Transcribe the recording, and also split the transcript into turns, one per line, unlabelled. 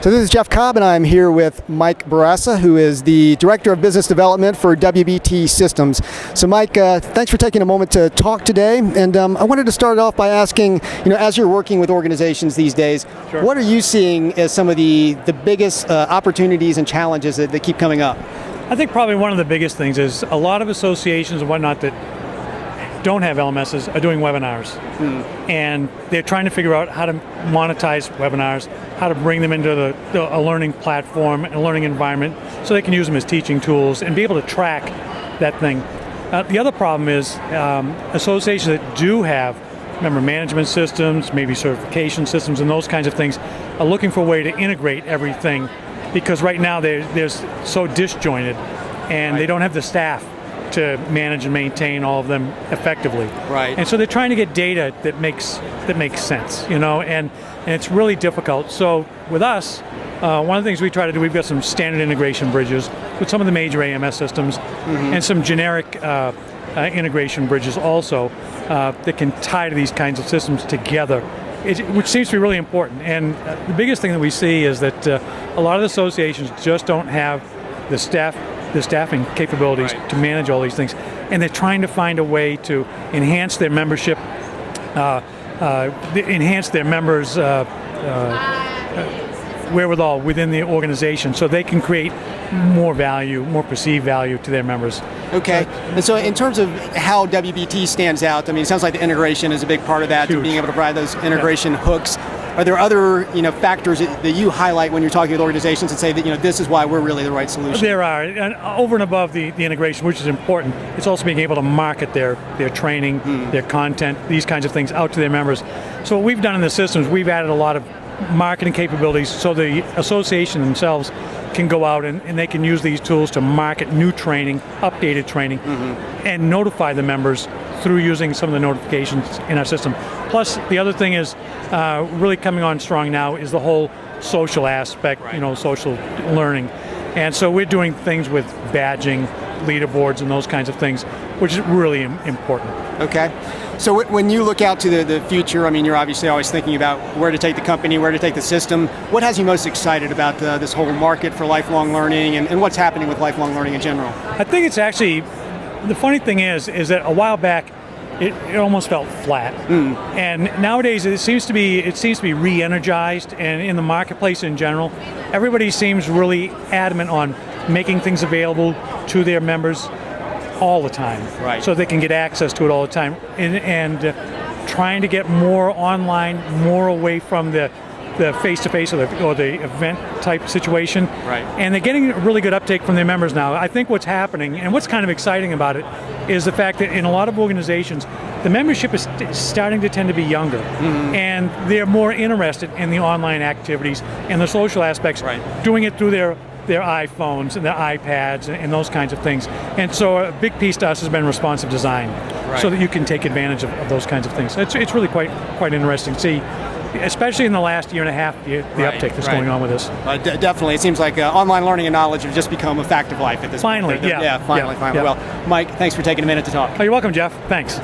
So this is Jeff Cobb, and I'm here with Mike Barassa, who is the Director of Business Development for WBT Systems. So Mike, thanks for taking a moment to talk today. And I wanted to start off by asking, as you're working with organizations these days,
Sure.
What are you seeing as some of the biggest opportunities and challenges that keep coming up?
I think probably one of the biggest things is a lot of associations and whatnot that don't have LMSs are doing webinars. And they're trying to figure out how to monetize webinars, how to bring them into a learning platform, a learning environment, so they can use them as teaching tools and be able to track that thing. The other problem is associations that do have member management systems, maybe certification systems and those kinds of things, are looking for a way to integrate everything, because right now they're so disjointed and they don't have the staff to manage and maintain all of them effectively.
Right.
And so they're trying to get data that makes sense, and it's really difficult. So with us, one of the things we try to do, we've got some standard integration bridges with some of the major AMS systems and some generic integration bridges also that can tie to these kinds of systems together, which seems to be really important. And the biggest thing that we see is that a lot of the associations just don't have the staffing capabilities to manage all these things, and they're trying to find a way to enhance their membership, enhance their members' wherewithal within the organization, so they can create more value, more perceived value to their members.
Okay, and so in terms of how WBT stands out, it sounds like the integration is a big part of that,
Huge.
being able to provide those integration hooks. Are there other factors that you highlight when you're talking with organizations and say that this is why we're really the right solution?
There are, and over and above the integration, which is important, it's also being able to market their training, their content, these kinds of things out to their members. So what we've done in the systems, we've added a lot of marketing capabilities so the association themselves can go out and they can use these tools to market new training, updated training, and notify the members through using some of the notifications in our system. Plus, the other thing is really coming on strong now is the whole social aspect, social learning. And so we're doing things with badging, leaderboards, and those kinds of things, which is really important.
Okay. So when you look out to the future, you're obviously always thinking about where to take the company, where to take the system. What has you most excited about this whole market for lifelong learning and what's happening with lifelong learning in general?
I think it's actually, the funny thing is that a while back, it almost felt flat. And nowadays it seems to be re-energized, and in the marketplace in general, everybody seems really adamant on making things available to their members all the time, so they can get access to it all the time, and trying to get more online, more away from the face-to-face or the event type situation.
Right.
And they're getting a really good uptake from their members now. I think what's happening, and what's kind of exciting about it, is the fact that in a lot of organizations, the membership is starting to tend to be younger, and they're more interested in the online activities and the social aspects, doing it through their iPhones and their iPads and those kinds of things. And so a big piece to us has been responsive design, so that you can take advantage of those kinds of things. It's really quite interesting to see, especially in the last year and a half, the uptake that's going on with this.
Definitely. It seems like online learning and knowledge have just become a fact of life at this point.
Finally.
Finally.
Yeah.
Well, Mike, thanks for taking a minute to talk.
Oh, you're welcome, Jeff. Thanks.